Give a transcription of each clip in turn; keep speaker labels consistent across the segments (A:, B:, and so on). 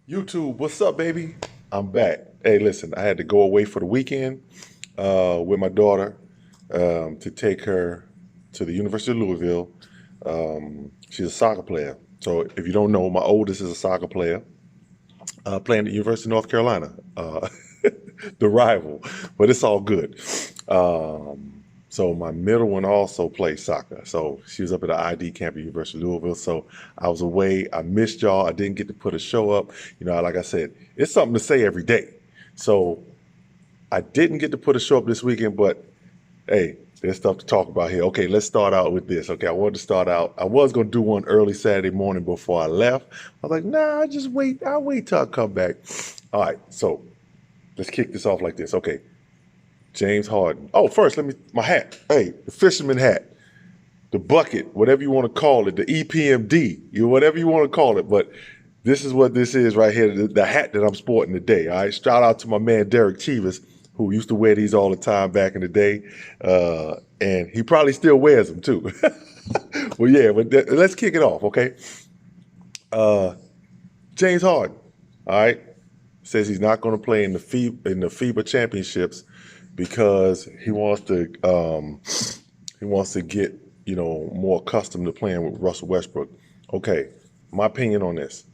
A: YouTube, what's up, baby? I'm back. Hey, listen, I had to go away for the weekend with my daughter to take her to the University of Louisville. She's a soccer player. So, if you don't know, my oldest is a soccer player playing at the University of North Carolina, the rival, but it's all good. So my middle one also plays soccer. So she was up at the ID camp at University of Louisville. So I was away. I missed y'all. I didn't get to put a show up. Like I said, it's something to say every day. So I didn't get to put a show up this weekend, but hey, there's stuff to talk about here. Okay, let's start out with this. Okay, I wanted to start out. I was going to do one early Saturday morning before I left. I was like, nah, I just wait. I'll wait till I come back. All right, so let's kick this off like this. Okay, James Harden. Oh, first, my hat. Hey, the fisherman hat, the bucket, whatever you want to call it, the EPMD, whatever you want to call it. But this is what this is right here, the hat that I'm sporting today. All right, shout out to my man Derek Chivas, who used to wear these all the time back in the day, and he probably still wears them too. Well, yeah, but let's kick it off, okay? James Harden, all right, says he's not going to play in the FIBA championships because he wants to get more accustomed to playing with Russell Westbrook. Okay, my opinion on this.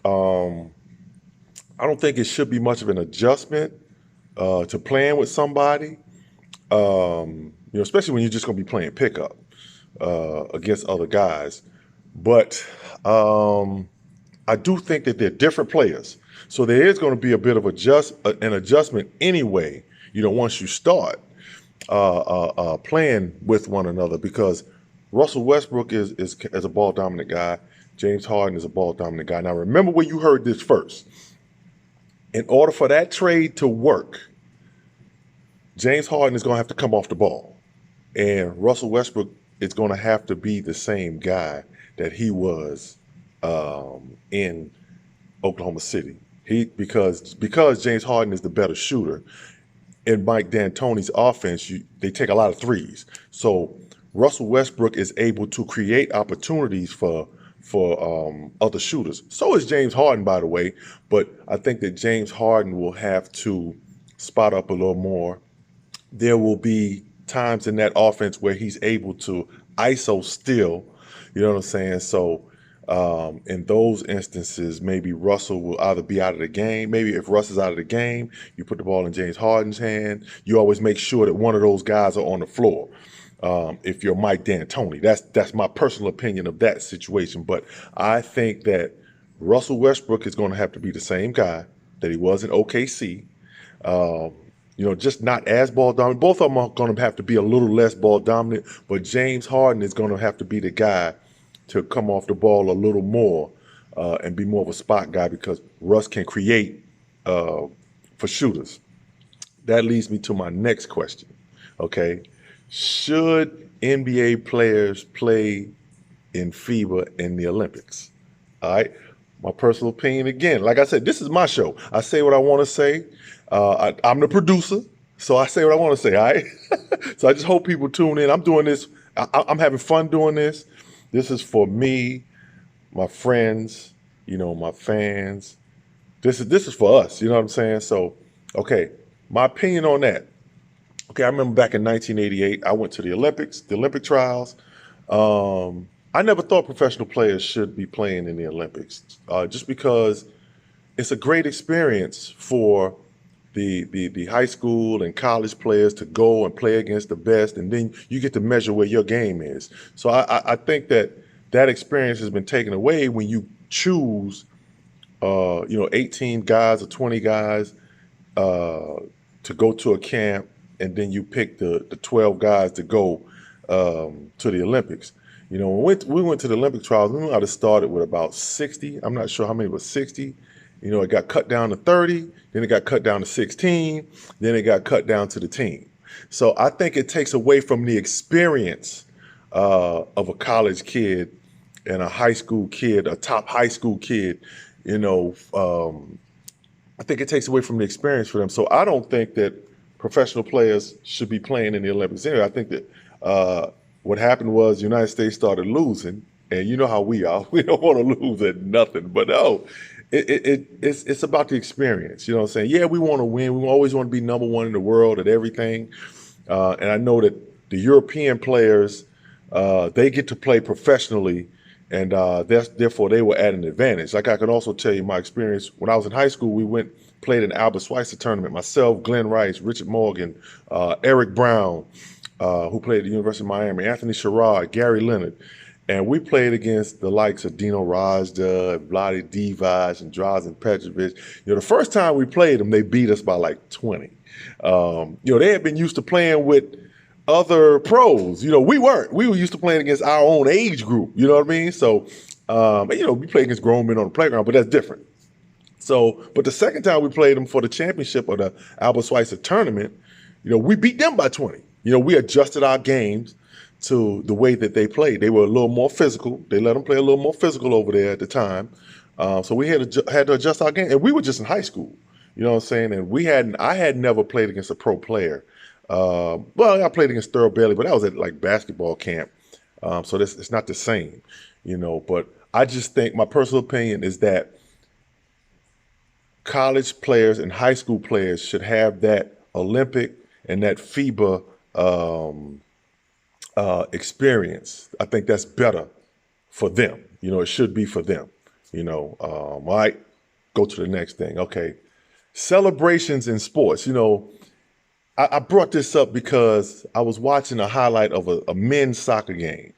A: I don't think it should be much of an adjustment to playing with somebody. Especially when you're just going to be playing pickup against other guys. But I do think that they're different players. So there is going to be a bit of an adjustment anyway, once you start playing with one another, because Russell Westbrook is a ball dominant guy. James Harden is a ball dominant guy. Now, remember where you heard this first. In order for that trade to work, James Harden is going to have to come off the ball. And Russell Westbrook is going to have to be the same guy that he was in Oklahoma City. Because James Harden is the better shooter, in Mike D'Antoni's offense, they take a lot of threes. So Russell Westbrook is able to create opportunities for other shooters. So is James Harden, by the way. But I think that James Harden will have to spot up a little more. There will be times in that offense where he's able to ISO still. You know what I'm saying? So in those instances, maybe Russell will either be out of the game. Maybe if Russ is out of the game, you put the ball in James Harden's hand. You always make sure that one of those guys are on the floor. If you're Mike D'Antoni, that's my personal opinion of that situation. But I think that Russell Westbrook is going to have to be the same guy that he was in OKC. Just not as ball dominant. Both of them are going to have to be a little less ball dominant, but James Harden is going to have to be the guy to come off the ball a little more and be more of a spot guy, because Russ can create for shooters. That leads me to my next question. Okay, should NBA players play in FIBA in the Olympics? All right, my personal opinion again. Like I said, this is my show. I say what I want to say. I'm the producer, so I say what I want to say. All right. So I just hope people tune in. I'm doing this. I'm having fun doing this. This is for me, my friends, my fans. This is for us. You know what I'm saying? So, okay, my opinion on that. Okay, I remember back in 1988, I went to the Olympics, the Olympic trials. I never thought professional players should be playing in the Olympics, just because it's a great experience for the high school and college players to go and play against the best, and then you get to measure where your game is. So I think that experience has been taken away when you choose, 18 guys or 20 guys to go to a camp, and then you pick the 12 guys to go to the Olympics. When we went to the Olympic trials, we might have started with about 60. I'm not sure how many, but 60. It got cut down to 30, then it got cut down to 16, then it got cut down to the team. So I think it takes away from the experience of a college kid and a high school kid, a top high school kid. I think it takes away from the experience for them. So I don't think that professional players should be playing in the Olympics. Anyway, I think that what happened was the United States started losing, and you know how we are. We don't want to lose at nothing. But no, it's about the experience. You know what I'm saying? Yeah, we want to win. We always want to be number one in the world at everything. And I know that the European players, they get to play professionally, and therefore they were at an advantage. Like I can also tell you my experience when I was in high school. We played an Albert Schweitzer tournament. Myself, Glenn Rice, Richard Morgan, Eric Brown, who played at the University of Miami, Anthony Sherrod, Gary Leonard. And we played against the likes of Dino Rajda, Vlade Divac, and Drazen Petrovic. You know, the first time we played them, they beat us by like 20. You know, they had been used to playing with other pros. You know, we weren't. We were used to playing against our own age group. You know what I mean? So, you know, we play against grown men on the playground, but that's different. So, but the second time we played them for the championship of the Albert Schweitzer tournament, you know, we beat them by 20. You know, we adjusted our games to the way that they played. They were a little more physical. They let them play a little more physical over there at the time. So we had to adjust our game. And we were just in high school. You know what I'm saying? And I had never played against a pro player. Well, I played against Thurl Bailey, but that was at like basketball camp. So it's not the same, you know. But I just think my personal opinion is that college players and high school players should have that Olympic and that FIBA experience. I think that's better for them. You know, it should be for them. You know, all right, go to the next thing. Okay, celebrations in sports. You know, I brought this up because I was watching a highlight of a men's soccer game.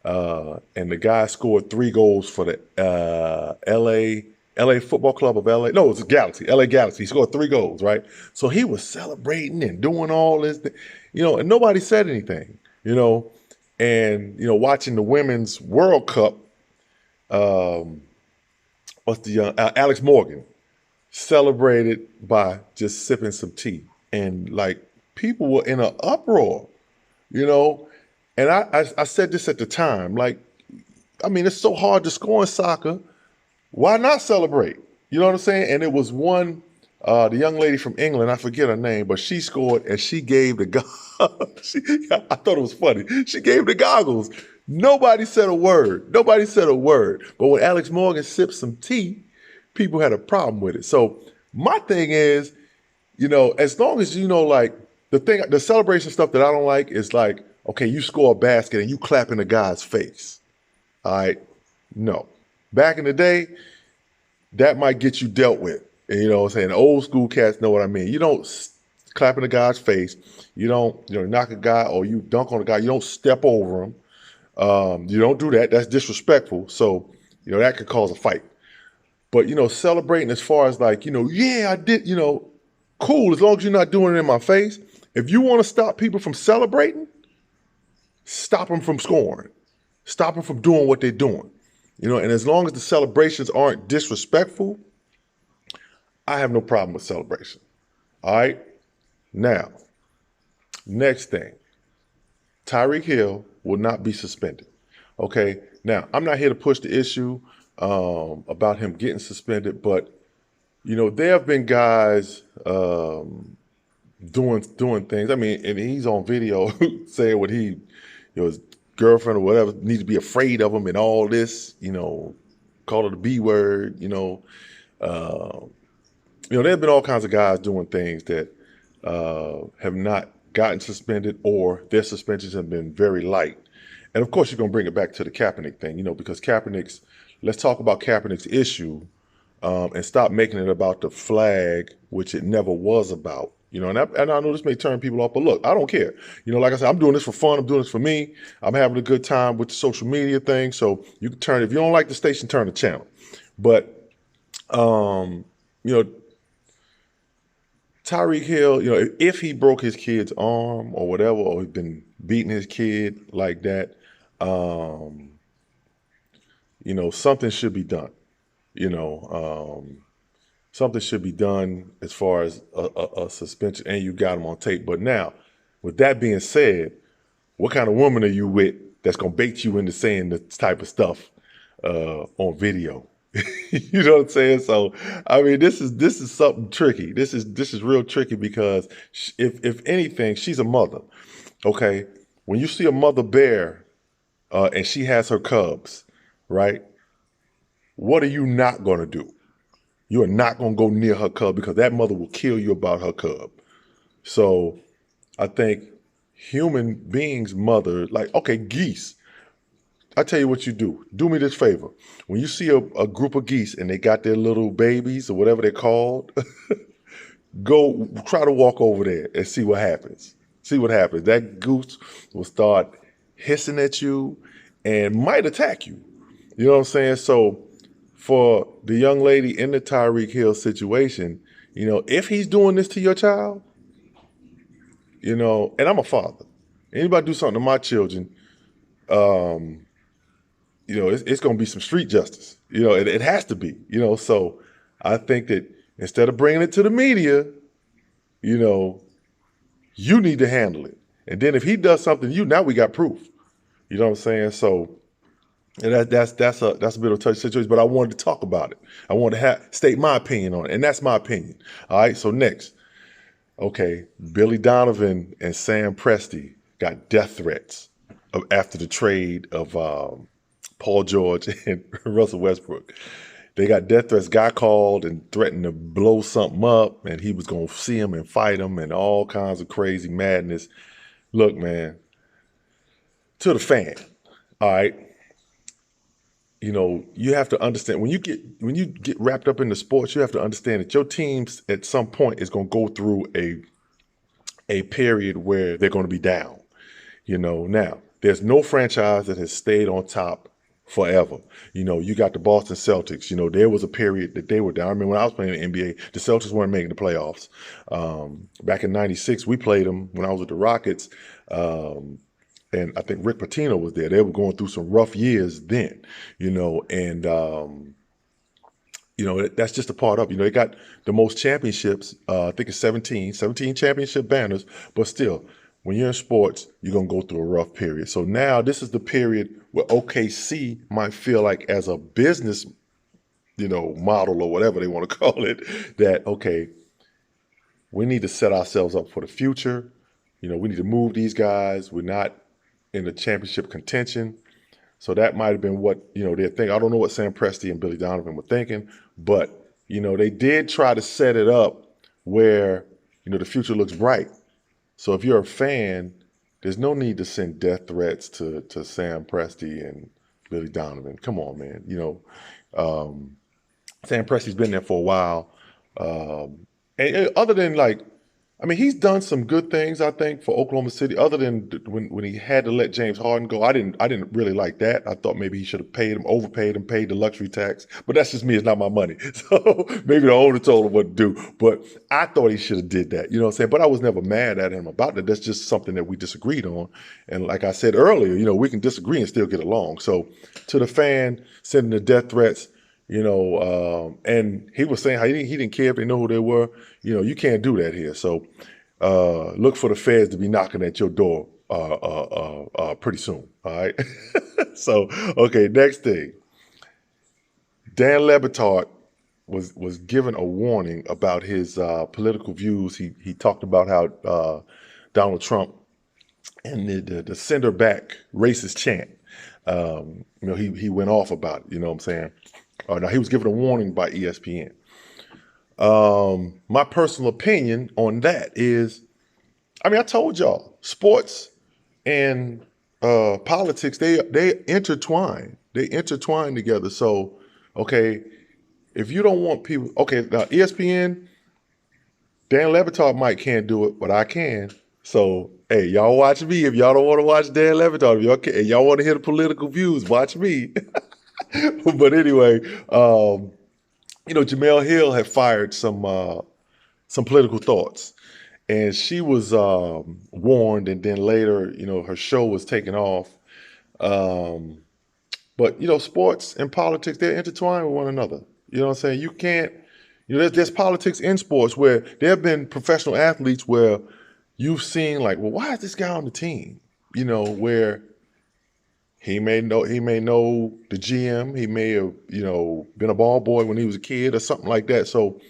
A: And the guy scored 3 goals for the LA Football Club of LA. No, it was Galaxy, LA Galaxy. He scored 3 goals, right? So he was celebrating and doing all this, you know, and nobody said anything, you know. And, you know, watching the Women's World Cup, Alex Morgan celebrated by just sipping some tea. And, like, people were in an uproar, you know. And I said this at the time, like, I mean, it's so hard to score in soccer. Why not celebrate? You know what I'm saying? And it was the young lady from England, I forget her name, but she scored and she gave the I thought it was funny. She gave the goggles. Nobody said a word. Nobody said a word. But when Alex Morgan sipped some tea, people had a problem with it. So my thing is, you know, as long as, you know, like, the celebration stuff that I don't like is like, okay, you score a basket and you clap in the guy's face. All right? No. Back in the day, that might get you dealt with. And, you know what I'm saying? Old school cats know what I mean. You don't clap in the guy's face. You don't, you know, knock a guy or you dunk on a guy. You don't step over him. You don't do that. That's disrespectful. So, you know, that could cause a fight. But, you know, celebrating as far as like, you know, yeah, I did, you know, cool, as long as you're not doing it in my face. If you want to stop people from celebrating, stop them from scoring. Stop them from doing what they're doing. You know, and as long as the celebrations aren't disrespectful, I have no problem with celebration. All right? Now, next thing. Tyreek Hill will not be suspended. Okay? Now, I'm not here to push the issue about him getting suspended, but, you know, there have been guys doing things. I mean, and he's on video saying what he, you know, his girlfriend or whatever needs to be afraid of him and all this, you know, call it a B word, you know. You know, there have been all kinds of guys doing things that have not gotten suspended or their suspensions have been very light. And of course, you're going to bring it back to the Kaepernick thing, you know, because let's talk about Kaepernick's issue and stop making it about the flag, which it never was about. You know, and I know this may turn people off, but look, I don't care. You know, like I said, I'm doing this for fun. I'm doing this for me. I'm having a good time with the social media thing. So you can turn, if you don't like the station, turn the channel. But, you know, Tyreek Hill, you know, if he broke his kid's arm or whatever, or he's been beating his kid like that, you know, something should be done. You know, something should be done as far as a suspension, and you got him on tape. But now, with that being said, what kind of woman are you with that's going to bait you into saying this type of stuff on video? You know what I'm saying? So, I mean, this is something tricky. This is real tricky because if anything, she's a mother. Okay, when you see a mother bear and she has her cubs, right? What are you not going to do? You are not going to go near her cub because that mother will kill you about her cub. So I think human beings' mother, like, okay, geese. I tell you what you do. Do me this favor. When you see a group of geese and they got their little babies or whatever they're called, go try to walk over there and see what happens. See what happens. That goose will start hissing at you and might attack you. You know what I'm saying? So for the young lady in the Tyreek Hill situation, if he's doing this to your child, and I'm a father. Anybody do something to my children, it's going to be some street justice. It has to be. So I think that instead of bringing it to the media, you need to handle it. And then if he does something to you, now we got proof. You know what I'm saying? So, and that's a bit of a touchy situation, but I wanted to talk about it. I wanted to state my opinion on it, and that's my opinion. All right. So next, okay, Billy Donovan and Sam Presti got death threats after the trade of Paul George and Russell Westbrook. They got death threats. Guy called and threatened to blow something up, and he was going to see him and fight him and all kinds of crazy madness. Look, man, to the fan, all right, you have to understand when you get wrapped up in the sports, you have to understand that your teams at some point is going to go through a period where they're going to be down. Now there's no franchise that has stayed on top forever. You got the Boston Celtics. There was a period that they were down. I mean, when I was playing in the NBA, the Celtics weren't making the playoffs. Back in '96, we played them when I was with the Rockets. And I think Rick Pitino was there. They were going through some rough years then, and that's just a part of it. They got the most championships. I think it's 17 championship banners, but still, when you're in sports, you're going to go through a rough period. So now this is the period where OKC might feel like, as a business, model or whatever they want to call it, that, okay, we need to set ourselves up for the future. We need to move these guys. We're not in the championship contention. So that might have been what, they're thinking. I don't know what Sam Presti and Billy Donovan were thinking, but, they did try to set it up where, the future looks bright. So if you're a fan, there's no need to send death threats to Sam Presti and Billy Donovan. Come on, man. Sam Presti's been there for a while. And other than he's done some good things, I think, for Oklahoma City. Other than when he had to let James Harden go, I didn't really like that. I thought maybe he should have overpaid him, paid the luxury tax. But that's just me. It's not my money. So maybe the owner told him what to do. But I thought he should have did that. You know what I'm saying? But I was never mad at him about that. That's just something that we disagreed on. And like I said earlier, we can disagree and still get along. So to the fan sending the death threats, and he was saying how he didn't care if they know who they were. You can't do that here. So look for the feds to be knocking at your door pretty soon. All right. So, okay, next thing. Dan Le Batard was given a warning about his political views. He talked about how Donald Trump and the send her back racist chant. He went off about it. You know what I'm saying? Now he was given a warning by ESPN. My personal opinion on that is, I told y'all, sports and politics, they intertwine. They intertwine together. So, okay, if you don't want people, okay, now ESPN, Dan Le Batard can't do it, but I can. So, hey, y'all watch me. If y'all don't want to watch Dan Le Batard, if y'all want to hear the political views, watch me. But anyway, Jemele Hill had fired some political thoughts, and she was warned, and then later, her show was taken off. But sports and politics, they're intertwined with one another. You know what I'm saying? You can't, there's politics in sports where there have been professional athletes where you've seen well, why is this guy on the team? Where he may know the GM. He may have, been a ball boy when he was a kid or something like that. So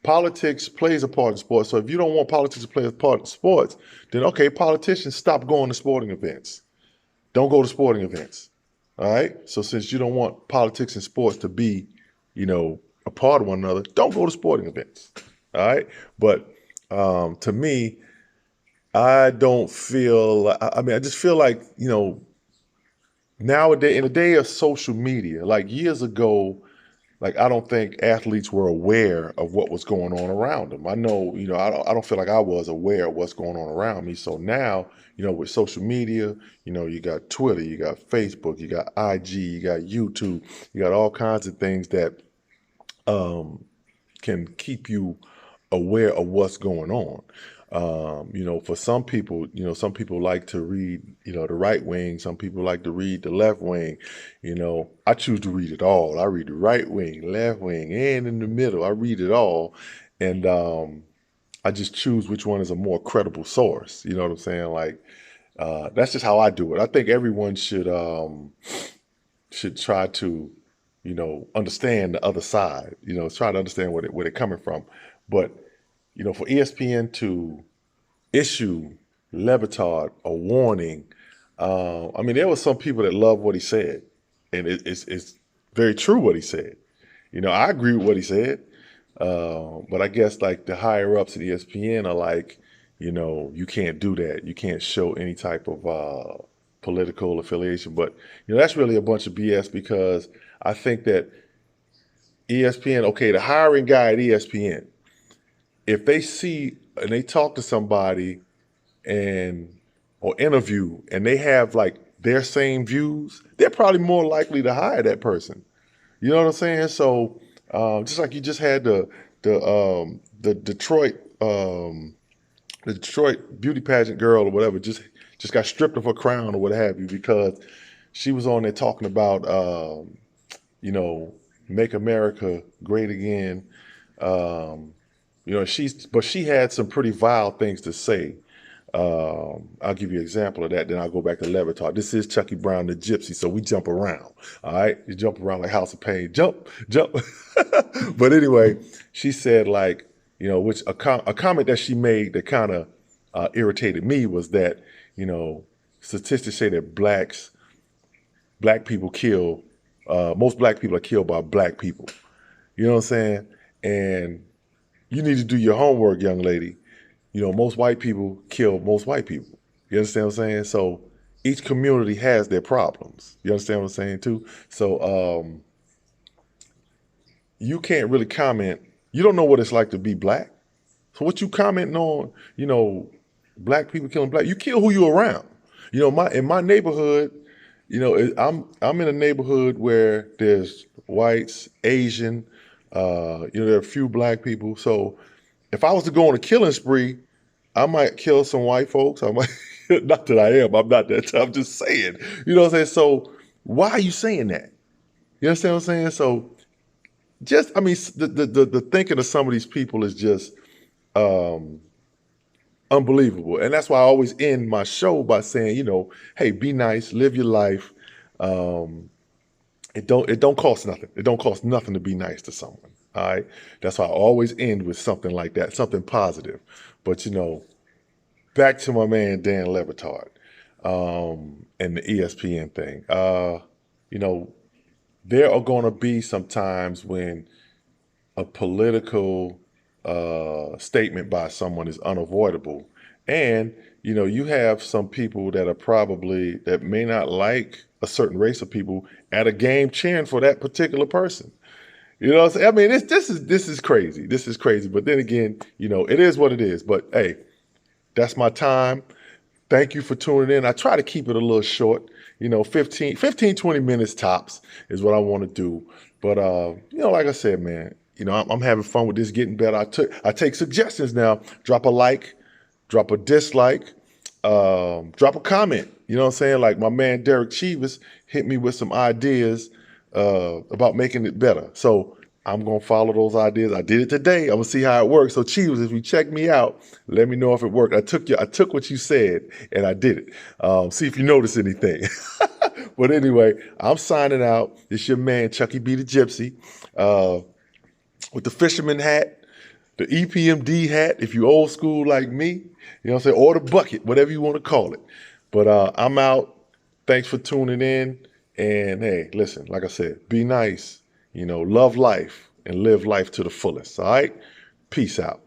A: politics plays a part in sports. So if you don't want politics to play a part in sports, then okay, politicians, stop going to sporting events. Don't go to sporting events. All right. So since you don't want politics and sports to be, a part of one another, don't go to sporting events. All right. But to me, I don't feel, I mean, I just feel like, nowadays, in the day of social media, like years ago, like I don't think athletes were aware of what was going on around them. I know, I don't feel like I was aware of what's going on around me. So now, with social media, you got Twitter, you got Facebook, you got IG, you got YouTube, you got all kinds of things that um, can keep you aware of what's going on. For some people like to read, the right wing. Some people like to read the left wing. I choose to read it all. I read the right wing, left wing, and in the middle. I read it all, and I just choose which one is a more credible source. You know what I'm saying? Like that's just how I do it. I think everyone should try to, understand the other side. Try to understand where they're coming from. But for ESPN to issue Levitard a warning, I mean, there were some people that loved what he said, and it's very true what he said. I agree with what he said, but I guess like the higher ups at ESPN are like, you can't do that. You can't show any type of political affiliation. But that's really a bunch of BS because I think that ESPN, okay, the hiring guy at ESPN, if they see and they talk to somebody and or interview and they have like their same views, they're probably more likely to hire that person. You know what I'm saying? So just like you just had the Detroit the Detroit beauty pageant girl or whatever just got stripped of her crown or what have you because she was on there talking about you know make America great again. Um, but she had some pretty vile things to say. I'll give you an example of that. Then I'll go back to Levitard. This is Chucky Brown, the gypsy. So we jump around. All right. You jump around like House of Pain. Jump, jump. But anyway, she said like, which a comment that she made that kind of irritated me was that, statistics say that black people kill, most black people are killed by black people. You know what I'm saying? And you need to do your homework, young lady. Most white people kill most white people. You understand what I'm saying? So each community has their problems. You understand what I'm saying too? So you can't really comment. You don't know what it's like to be black. So what you commenting on, black people killing black, you kill who you around. In my neighborhood, I'm in a neighborhood where there's whites, Asian, there are a few black people. So if I was to go on a killing spree, I might kill some white folks. I might, not that I am. I'm not that. I'm just saying. You know what I'm saying? So why are you saying that? You understand what I'm saying? So I mean, the thinking of some of these people is just um, unbelievable. And that's why I always end my show by saying, hey, be nice, live your life. Um, it don't cost nothing. It don't cost nothing to be nice to someone. All right. That's why I always end with something like that, something positive. But back to my man Dan Levitard, and the ESPN thing. You know, there are going to be some times when a political statement by someone is unavoidable, and you have some people that may not like a certain race of people at a game cheering for that particular person. You know what I'm saying? I mean, this is crazy. This is crazy. But then again, it is what it is. But hey, that's my time. Thank you for tuning in. I try to keep it a little short, 15, 20 minutes tops is what I want to do. But, like I said, man, I'm having fun with this, getting better. I take suggestions now. Drop a like, drop a dislike, drop a comment. You know what I'm saying? Like my man Derek Chivas hit me with some ideas about making it better. So I'm going to follow those ideas. I did it today. I'm going to see how it works. So Chivas, if you check me out, let me know if it worked. I took what you said and I did it. See if you notice anything. But anyway, I'm signing out. It's your man, Chucky B. the Gypsy, with the fisherman hat, the EPMD hat, if you old school like me, you know what I'm saying, or the bucket, whatever you want to call it. But I'm out. Thanks for tuning in. And hey, listen, like I said, be nice, love life, and live life to the fullest. All right? Peace out.